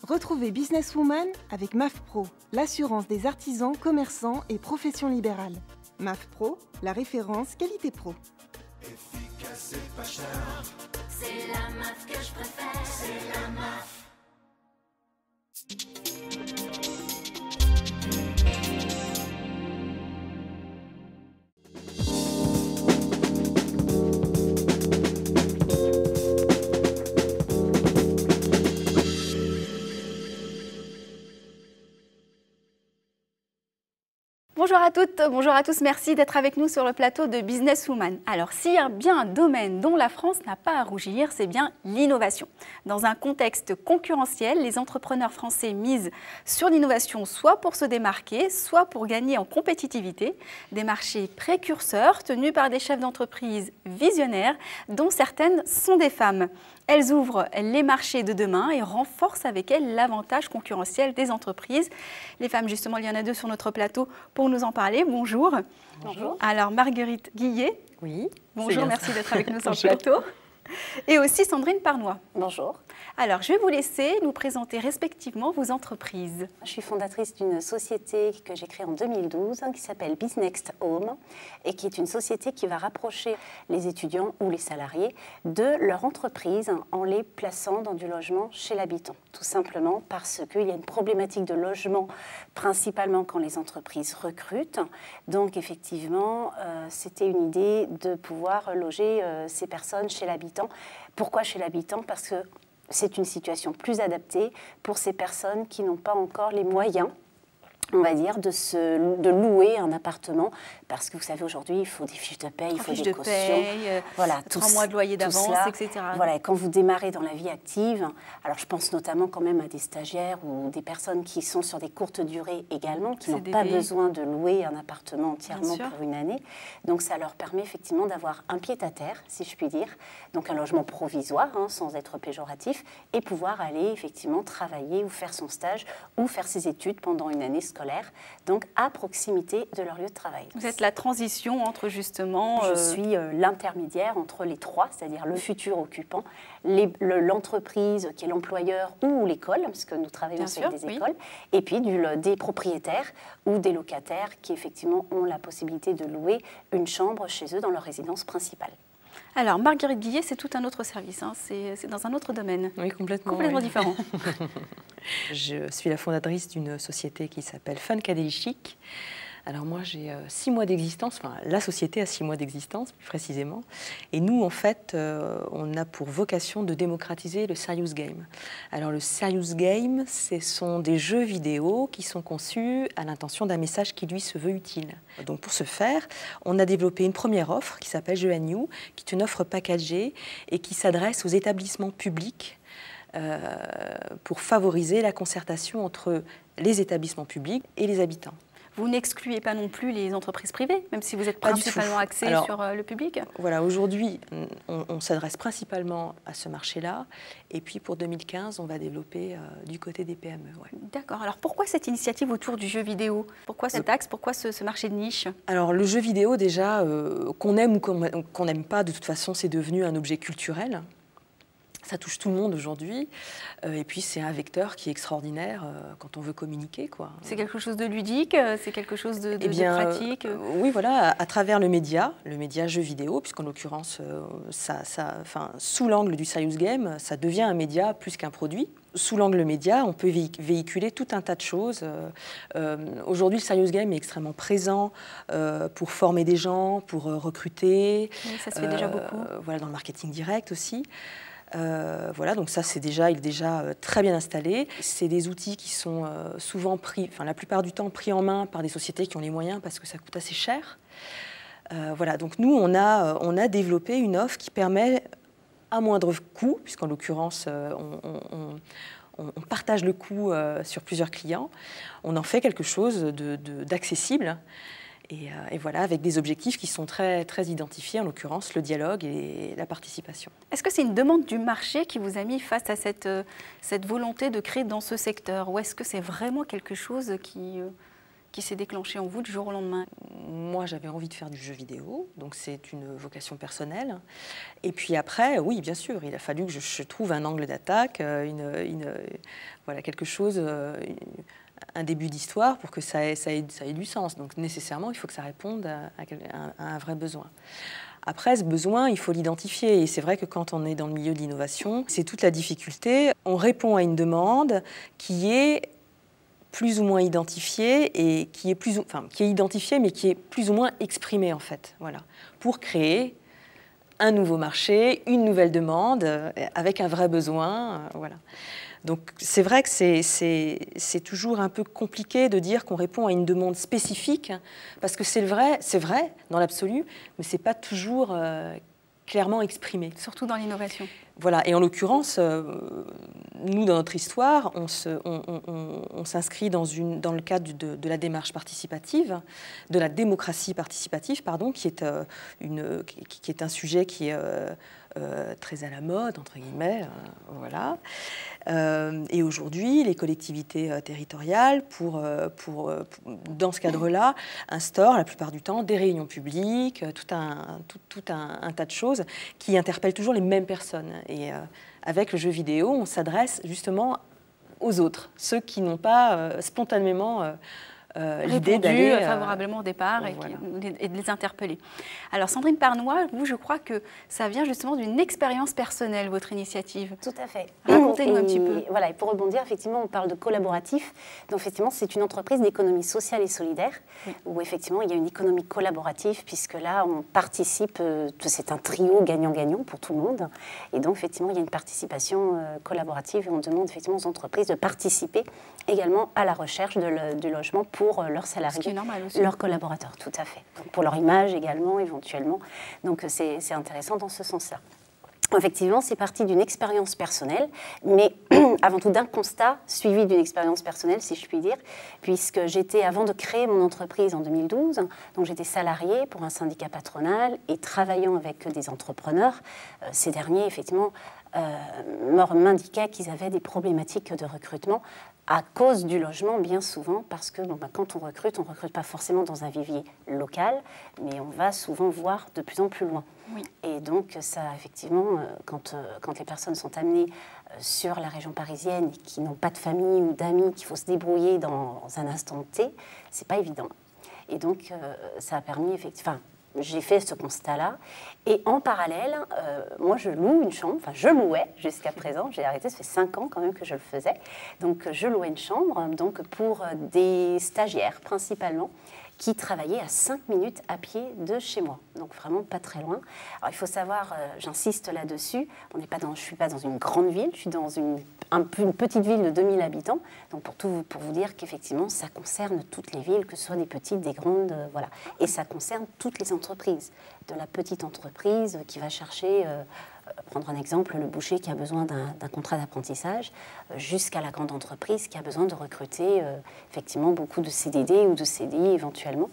Retrouvez Businesswoman avec MAF Pro, l'assurance des artisans, commerçants et professions libérales. MAF Pro, la référence qualité pro. Efficace et pas cher. C'est la MAF que je préfère. C'est la MAF. Bonjour à toutes, bonjour à tous, merci d'être avec nous sur le plateau de Businesswoman. Alors, s'il y a bien un domaine dont la France n'a pas à rougir, c'est bien l'innovation. Dans un contexte concurrentiel, les entrepreneurs français misent sur l'innovation soit pour se démarquer, soit pour gagner en compétitivité. Des marchés précurseurs tenus par des chefs d'entreprise visionnaires, dont certaines sont des femmes. Elles ouvrent les marchés de demain et renforcent avec elles l'avantage concurrentiel des entreprises. Les femmes, justement, il y en a deux sur notre plateau pour nous en parler. Bonjour. Bonjour. Alors, Marguerite Guillet. Oui. Bonjour, merci d'être avec nous sur le plateau. Et aussi Sandrine Parnois. Bonjour. Alors, je vais vous laisser nous présenter respectivement vos entreprises. Je suis fondatrice d'une société que j'ai créée en 2012 qui s'appelle BizNext Home et qui est une société qui va rapprocher les étudiants ou les salariés de leur entreprise en les plaçant dans du logement chez l'habitant. Tout simplement parce qu'il y a une problématique de logement principalement quand les entreprises recrutent. Donc effectivement, c'était une idée de pouvoir loger ces personnes chez l'habitant. Pourquoi chez l'habitant? Parce que c'est une situation plus adaptée pour ces personnes qui n'ont pas encore les moyens, on va dire, de louer un appartement. Parce que vous savez, aujourd'hui, il faut des fiches de paie, il faut des cautions. Voilà, 3 mois de loyer d'avance, etc. Voilà, et quand vous démarrez dans la vie active, alors je pense notamment quand même à des stagiaires ou des personnes qui sont sur des courtes durées également, qui n'ont pas besoin de louer un appartement entièrement pour une année. Donc ça leur permet effectivement d'avoir un pied-à-terre, si je puis dire, donc un logement provisoire, sans être péjoratif, et pouvoir aller effectivement travailler ou faire son stage ou faire ses études pendant une année scolaire, donc à proximité de leur lieu de travail. Vous êtes la transition entre justement... Je suis l'intermédiaire entre les trois, c'est-à-dire le futur occupant, l'entreprise qui est l'employeur ou l'école, parce que nous travaillons avec des écoles, et puis des propriétaires ou des locataires qui effectivement ont la possibilité de louer une chambre chez eux dans leur résidence principale. Alors, Marguerite Guillet, c'est tout un autre service, c'est dans un autre domaine. Oui, complètement. Complètement différent. Je suis la fondatrice d'une société qui s'appelle Funkadelic Chic. Alors moi, j'ai 6 mois d'existence, enfin la société a 6 mois d'existence, plus précisément. Et nous, en fait, on a pour vocation de démocratiser le serious game. Alors le serious game, ce sont des jeux vidéo qui sont conçus à l'intention d'un message qui, lui, se veut utile. Donc pour ce faire, on a développé une première offre qui s'appelle Jeux New, qui est une offre packagée et qui s'adresse aux établissements publics pour favoriser la concertation entre les établissements publics et les habitants. Vous n'excluez pas non plus les entreprises privées, même si vous êtes principalement axé sur le public? Voilà, aujourd'hui, on s'adresse principalement à ce marché-là. Et puis pour 2015, on va développer du côté des PME. Ouais. D'accord. Alors pourquoi cette initiative autour du jeu vidéo? Pourquoi cet axe? Pourquoi ce marché de niche? Alors le jeu vidéo, déjà, qu'on aime ou qu'on n'aime pas, de toute façon, c'est devenu un objet culturel. Ça touche tout le monde aujourd'hui. Et puis, c'est un vecteur qui est extraordinaire quand on veut communiquer, quoi. C'est quelque chose de ludique? C'est quelque chose de pratique? Oui, voilà, à travers le média jeu vidéo, puisqu'en l'occurrence, sous l'angle du serious game, ça devient un média plus qu'un produit. Sous l'angle média, on peut véhiculer tout un tas de choses. Aujourd'hui, le serious game est extrêmement présent pour former des gens, pour recruter. Oui, ça se fait déjà beaucoup. Voilà, dans le marketing direct aussi. Voilà, donc ça, il est déjà très bien installé. C'est des outils qui sont souvent pris, la plupart du temps pris en main par des sociétés qui ont les moyens parce que ça coûte assez cher. Voilà, donc nous, on a développé une offre qui permet, à moindre coût, puisqu'en l'occurrence, on partage le coût sur plusieurs clients, on en fait quelque chose d'accessible. Et voilà, avec des objectifs qui sont très, très identifiés, en l'occurrence le dialogue et la participation. Est-ce que c'est une demande du marché qui vous a mis face à cette volonté de créer dans ce secteur? Ou est-ce que c'est vraiment quelque chose qui qui s'est déclenché en vous du jour au lendemain? Moi, j'avais envie de faire du jeu vidéo, donc c'est une vocation personnelle. Et puis après, oui, bien sûr, il a fallu que je trouve un angle d'attaque, voilà, quelque chose, un début d'histoire pour que ça ait du sens. Donc nécessairement, il faut que ça réponde à un vrai besoin. Après, ce besoin, il faut l'identifier. Et c'est vrai que quand on est dans le milieu de l'innovation, c'est toute la difficulté. On répond à une demande qui est plus ou moins identifiée et qui est identifiée, mais qui est plus ou moins exprimée, en fait. Voilà. Pour créer un nouveau marché, une nouvelle demande, avec un vrai besoin. Voilà. Donc c'est vrai que c'est toujours un peu compliqué de dire qu'on répond à une demande spécifique, parce que c'est vrai dans l'absolu, mais ce n'est pas toujours clairement exprimé. Surtout dans l'innovation. Voilà, et en l'occurrence, nous, dans notre histoire, on s'inscrit dans le cadre de la démarche participative, de la démocratie participative, pardon, qui est un sujet qui est très à la mode, entre guillemets, voilà. Et aujourd'hui, les collectivités territoriales, dans ce cadre-là, instaurent la plupart du temps des réunions publiques, tout un tas de choses qui interpellent toujours les mêmes personnes. Et avec le jeu vidéo, on s'adresse justement aux autres, ceux qui n'ont pas spontanément l'idée d'aller favorablement au départ voilà. et de les interpeller. Alors Sandrine Parnois, vous, je crois que ça vient justement d'une expérience personnelle, votre initiative. Tout à fait. Racontez-nous un petit peu. Voilà, et pour rebondir, effectivement, on parle de collaboratif. Donc effectivement, c'est une entreprise d'économie sociale et solidaire, où effectivement, il y a une économie collaborative, puisque là, on participe, c'est un trio gagnant-gagnant pour tout le monde. Et donc, effectivement, il y a une participation collaborative, et on demande effectivement aux entreprises de participer également à la recherche du logement pour leurs salariés, ce qui est normal aussi. Leurs collaborateurs, tout à fait. Donc, pour leur image également, éventuellement. Donc c'est intéressant dans ce sens-là. Effectivement, c'est parti d'une expérience personnelle, mais avant tout d'un constat suivi d'une expérience personnelle, si je puis dire, puisque avant de créer mon entreprise en 2012, donc j'étais salariée pour un syndicat patronal et travaillant avec des entrepreneurs. Ces derniers, effectivement, m'indiquaient qu'ils avaient des problématiques de recrutement à cause du logement, bien souvent, parce que quand on recrute pas forcément dans un vivier local, mais on va souvent voir de plus en plus loin. Oui. Et donc, ça, effectivement, quand les personnes sont amenées sur la région parisienne et qui n'ont pas de famille ou d'amis, qu'il faut se débrouiller dans un instant T, c'est pas évident. Et donc, ça a permis, effectivement... J'ai fait ce constat-là. Et en parallèle, moi, je loue une chambre. Enfin, je louais jusqu'à présent. J'ai arrêté, ça fait 5 ans quand même que je le faisais. Donc, je louais une chambre pour des stagiaires, principalement, qui travaillaient à 5 minutes à pied de chez moi. Donc, vraiment pas très loin. Alors, il faut savoir, j'insiste là-dessus, je ne suis pas dans une grande ville, je suis dans une petite ville de 2000 habitants. Donc, pour vous dire qu'effectivement, ça concerne toutes les villes, que ce soit des petites, des grandes, voilà. Et ça concerne toutes les entreprises. De la petite entreprise qui va chercher, prendre un exemple, le boucher qui a besoin d'un contrat d'apprentissage, jusqu'à la grande entreprise qui a besoin de recruter effectivement beaucoup de CDD ou de CDI éventuellement.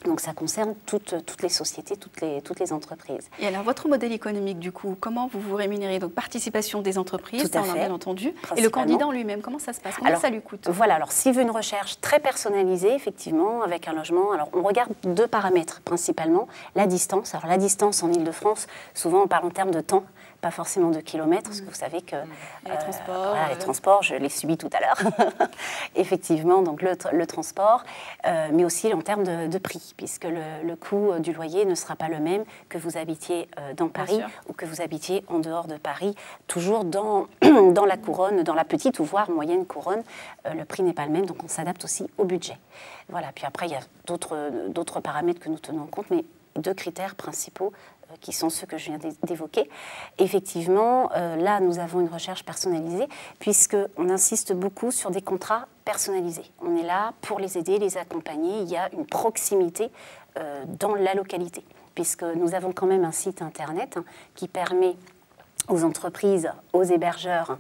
Donc ça concerne toutes les sociétés, toutes les entreprises. Et alors votre modèle économique du coup, comment vous vous rémunérez? Donc participation des entreprises, ça on l'a bien entendu, et le candidat en lui-même, comment ça se passe? Combien ça lui coûte? Voilà, alors s'il veut une recherche très personnalisée, effectivement, avec un logement, alors on regarde 2 paramètres principalement, la distance. Alors la distance en Ile-de-France, souvent on parle en termes de temps, pas forcément de kilomètres, parce que vous savez que les transports, je l'ai subi tout à l'heure, effectivement, donc le transport, mais aussi en termes de prix, puisque le coût du loyer ne sera pas le même que vous habitiez dans Paris ou que vous habitiez en dehors de Paris, toujours dans la couronne, dans la petite ou voire moyenne couronne, le prix n'est pas le même, donc on s'adapte aussi au budget. Voilà, puis après il y a d'autres paramètres que nous tenons en compte, mais 2 critères principaux qui sont ceux que je viens d'évoquer. Effectivement, là, nous avons une recherche personnalisée puisqu'on insiste beaucoup sur des contrats personnalisés. On est là pour les aider, les accompagner. Il y a une proximité dans la localité puisque nous avons quand même un site internet qui permet aux entreprises, aux hébergeurs,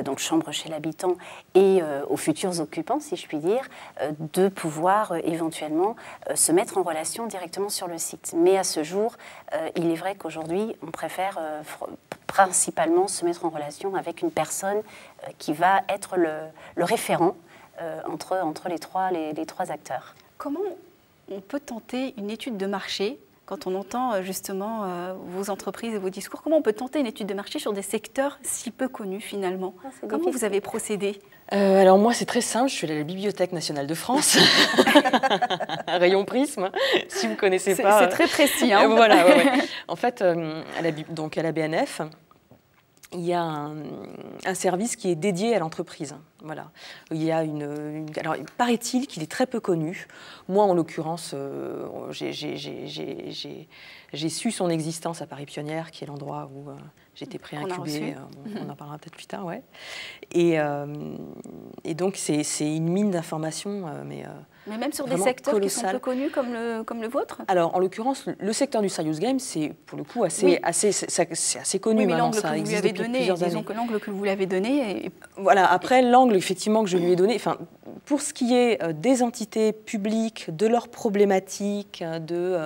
donc chambres chez l'habitant, et aux futurs occupants, si je puis dire, de pouvoir éventuellement se mettre en relation directement sur le site. Mais à ce jour, il est vrai qu'aujourd'hui, on préfère principalement se mettre en relation avec une personne qui va être le référent entre les trois acteurs. Comment on peut tenter une étude de marché quand on entend justement vos entreprises et vos discours? Comment on peut tenter une étude de marché sur des secteurs si peu connus finalement? Comment vous avez procédé? Alors moi c'est très simple, je suis allée à la Bibliothèque nationale de France, rayon Prisme, si vous ne connaissez pas. C'est très précis. Hein. Voilà, ouais. En fait, à la BNF, il y a un service qui est dédié à l'entreprise. Voilà. Il y a alors, paraît-il qu'il est très peu connu. Moi, en l'occurrence, j'ai su son existence à Paris Pionnière, qui est l'endroit où j'étais préincubée. On en parlera peut-être plus tard, ouais. Et donc, c'est une mine d'informations, mais même sur des secteurs qui sont peu connus comme le vôtre? Alors, en l'occurrence, le secteur du serious game, c'est pour le coup assez connu. Oui, mais maintenant. L'angle que vous lui avez donné, disons que l'angle que vous l'avez donné... Voilà, après, l'angle effectivement que je lui ai donné, pour ce qui est des entités publiques, de leurs problématiques, de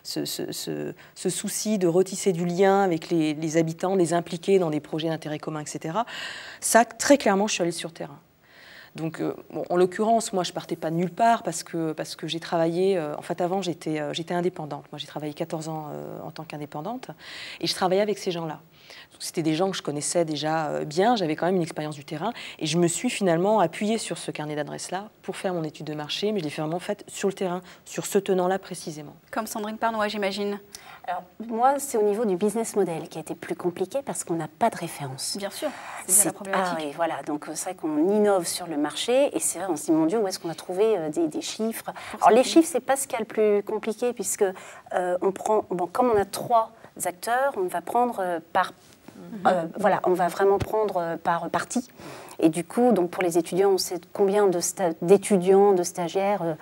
ce souci de retisser du lien avec les habitants, les impliquer dans des projets d'intérêt commun, etc., ça, très clairement, je suis allée sur le terrain. Donc, en l'occurrence, moi, je ne partais pas de nulle part parce que j'ai travaillé... en fait, avant, j'étais indépendante. Moi, j'ai travaillé 14 ans en tant qu'indépendante et je travaillais avec ces gens-là. C'était des gens que je connaissais déjà bien, j'avais quand même une expérience du terrain et je me suis finalement appuyée sur ce carnet d'adresses-là pour faire mon étude de marché, mais je l'ai vraiment faite sur le terrain, sur ce tenant-là précisément. Comme Sandrine Parnois, j'imagine. Alors, moi, c'est au niveau du business model qui a été plus compliqué parce qu'on n'a pas de référence. Bien sûr, c'est bien la problématique. Ah oui, voilà, donc c'est vrai qu'on innove sur le marché et c'est vrai, on se dit, mon Dieu, où est-ce qu'on a trouvé des chiffres? Alors, les chiffres, c'est pas ce qu'il y a le plus compliqué puisque comme on a 3 acteurs, on va prendre on va vraiment prendre par partie. Et du coup, donc pour les étudiants, on sait combien d'étudiants, de stagiaires,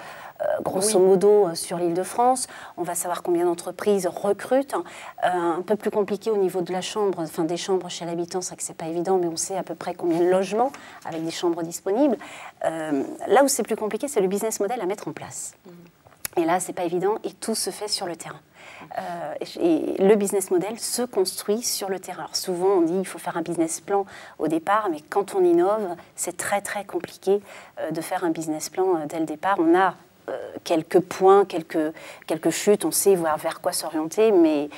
grosso modo, sur l'Île-de-France. On va savoir combien d'entreprises recrutent. Un peu plus compliqué au niveau de la chambre, des chambres chez l'habitant, c'est vrai que c'est pas évident, mais on sait à peu près combien de logements avec des chambres disponibles. Là où c'est plus compliqué, c'est le business model à mettre en place. Et là, c'est pas évident et tout se fait sur le terrain. Et le business model se construit sur le terrain. Alors souvent, on dit qu'il faut faire un business plan au départ, mais quand on innove, c'est très très compliqué de faire un business plan dès le départ. On a quelques points, quelques chutes, on sait vers quoi s'orienter, mais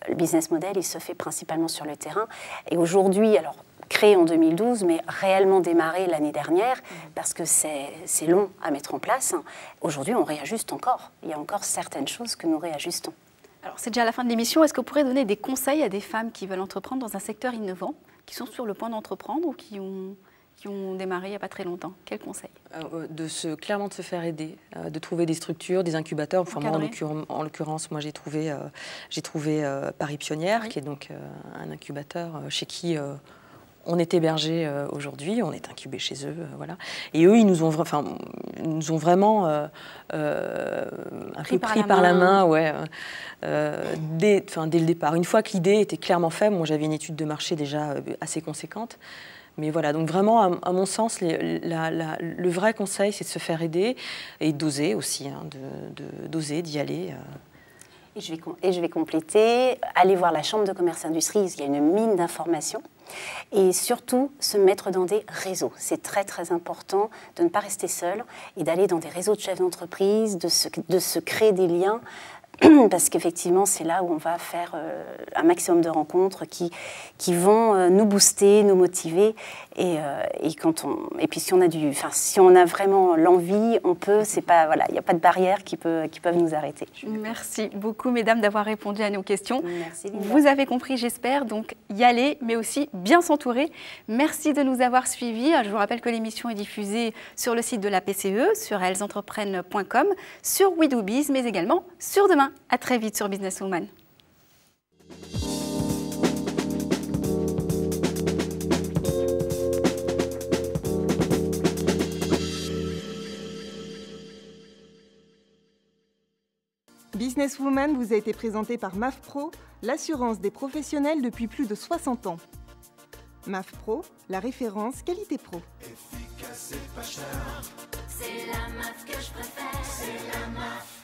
le business model, il se fait principalement sur le terrain. Et aujourd'hui, alors créé en 2012, mais réellement démarré l'année dernière, parce que c'est long à mettre en place. Aujourd'hui, on réajuste encore. Il y a encore certaines choses que nous réajustons. Alors, c'est déjà la fin de l'émission. Est-ce que vous pourrez donner des conseils à des femmes qui veulent entreprendre dans un secteur innovant, qui sont sur le point d'entreprendre ou qui ont démarré il n'y a pas très longtemps? Quels conseils? Clairement de se faire aider, de trouver des structures, des incubateurs. Enfin, moi, en l'occurrence, moi j'ai trouvé Paris Pionnière, qui est donc un incubateur chez qui on est hébergé aujourd'hui, on est incubé chez eux, voilà. Et eux, ils nous ont vraiment un peu pris par la main, ouais, dès le départ. Une fois que l'idée était clairement faible, moi j'avais une étude de marché déjà assez conséquente. Mais voilà, donc vraiment, à mon sens, le vrai conseil, c'est de se faire aider et d'oser aussi, d'oser, d'y aller. Et je vais compléter, aller voir la Chambre de commerce et industrie, il y a une mine d'informations. Et surtout, se mettre dans des réseaux. C'est très très important de ne pas rester seul et d'aller dans des réseaux de chefs d'entreprise, de se créer des liens. Parce qu'effectivement, c'est là où on va faire un maximum de rencontres qui vont nous booster, nous motiver. Et puis si on a vraiment l'envie, on peut. C'est pas, voilà, il n'y a pas de barrières qui peuvent nous arrêter. Merci beaucoup, mesdames, d'avoir répondu à nos questions. Merci, Linda. Vous avez compris, j'espère. Donc y aller, mais aussi bien s'entourer. Merci de nous avoir suivis. Je vous rappelle que l'émission est diffusée sur le site de la PCE, sur ellesentreprenent.com, sur WeDoBiz, mais également sur Demain. À très vite sur Businesswoman. Businesswoman vous a été présenté par MAF Pro, l'assurance des professionnels depuis plus de 60 ans. MAF Pro, la référence qualité pro. Efficace et pas cher. C'est la MAF que je préfère. C'est la MAF.